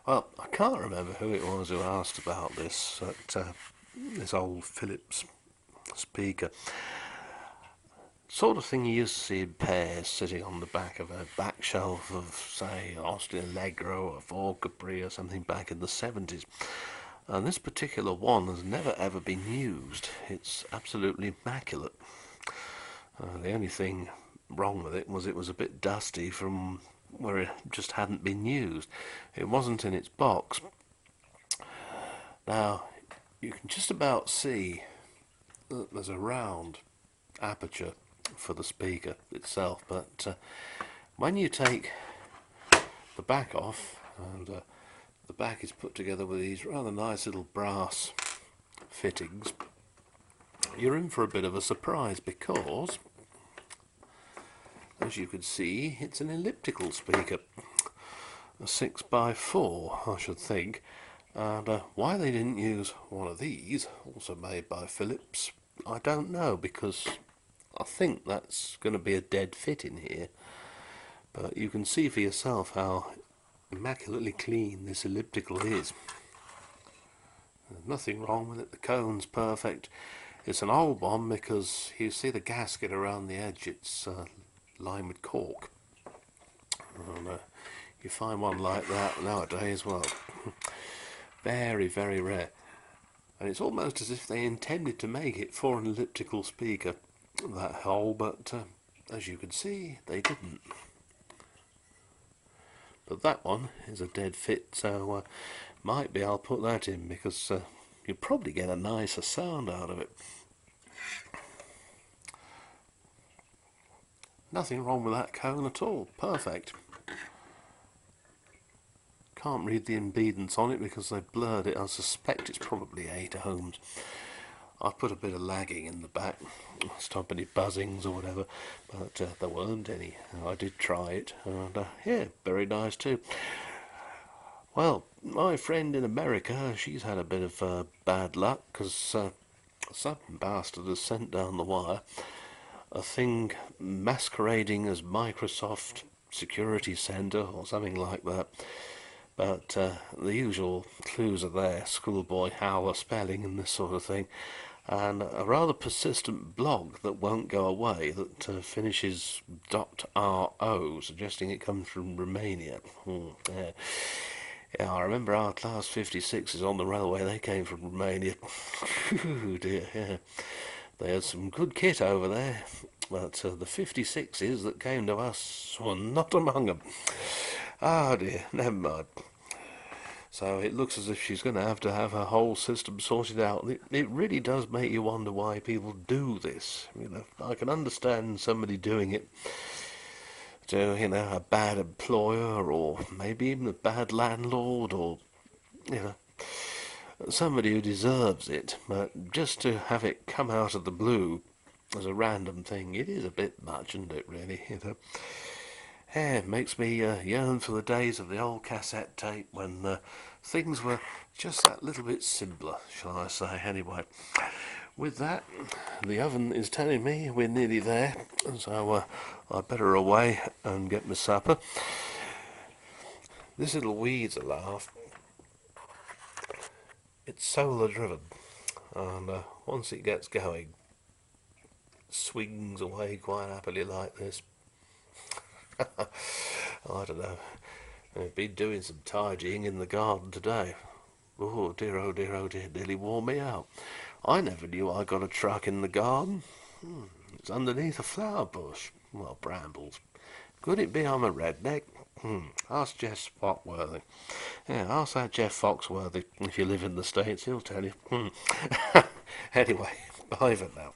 Well, I can't remember who it was who asked about this this old Philips speaker. Sort of thing you used to see in pairs sitting on the back of a back shelf of, say, Austin Allegro or Ford Capri or something back in the 70s. And this particular one has never ever been used. It's absolutely immaculate. The only thing wrong with it was a bit dusty from where it just hadn't been used. It wasn't in its box. Now, you can just about see that there's a round aperture for the speaker itself, but when you take the back off, and the back is put together with these rather nice little brass fittings, you're in for a bit of a surprise because, as you can see, it's an elliptical speaker, a 6x4 I should think, and why they didn't use one of these, also made by Philips, I don't know, because I think that's going to be a dead fit in here. But you can see for yourself how immaculately clean this elliptical is. There's nothing wrong with it, the cone's perfect. It's an old one because you see the gasket around the edge, it's lined with cork. And, you find one like that nowadays, well, very, very rare. And it's almost as if they intended to make it for an elliptical speaker, that hole, but as you can see, they didn't. But that one is a dead fit, so might be I'll put that in because you'll probably get a nicer sound out of it. Nothing wrong with that cone at all, perfect. Can't read the impedance on it because they blurred it. I suspect it's probably 8 ohms. I've put a bit of lagging in the back, stop any buzzings or whatever, but there weren't any. I did try it, and yeah, very nice too. Well, my friend in America, she's had a bit of bad luck because some bastard has sent down the wire a thing masquerading as Microsoft Security Center or something like that. But the usual clues are there, schoolboy howler spelling and this sort of thing, and a rather persistent blog that won't go away that finishes .ro, suggesting it comes from Romania. Yeah. Yeah, I remember our Class 56s on the railway, they came from Romania. Oh dear, yeah. They had some good kit over there, but the 56s that came to us were not among them. Ah dear, never mind. So it looks as if she's going to have her whole system sorted out. It really does make you wonder why people do this. You know, I can understand somebody doing it to, you know, a bad employer or maybe even a bad landlord or, you know, somebody who deserves it. But just to have it come out of the blue as a random thing, it is a bit much, isn't it, really? You know. Yeah, it makes me yearn for the days of the old cassette tape when things were just that little bit simpler, shall I say, anyway. With that, the oven is telling me we're nearly there, so I'd better away and get my supper. This little weed's a laugh. It's solar driven, and once it gets going, it swings away quite happily like this. I don't know. I've been doing some tidying in the garden today. Oh dear, oh dear, oh dear, nearly wore me out. I never knew I got a truck in the garden. It's underneath a flower bush. Well, brambles. Could it be I'm a redneck? Ask Jeff Foxworthy. Yeah, ask that Jeff Foxworthy if you live in the States, he'll tell you. Anyway, bye for now.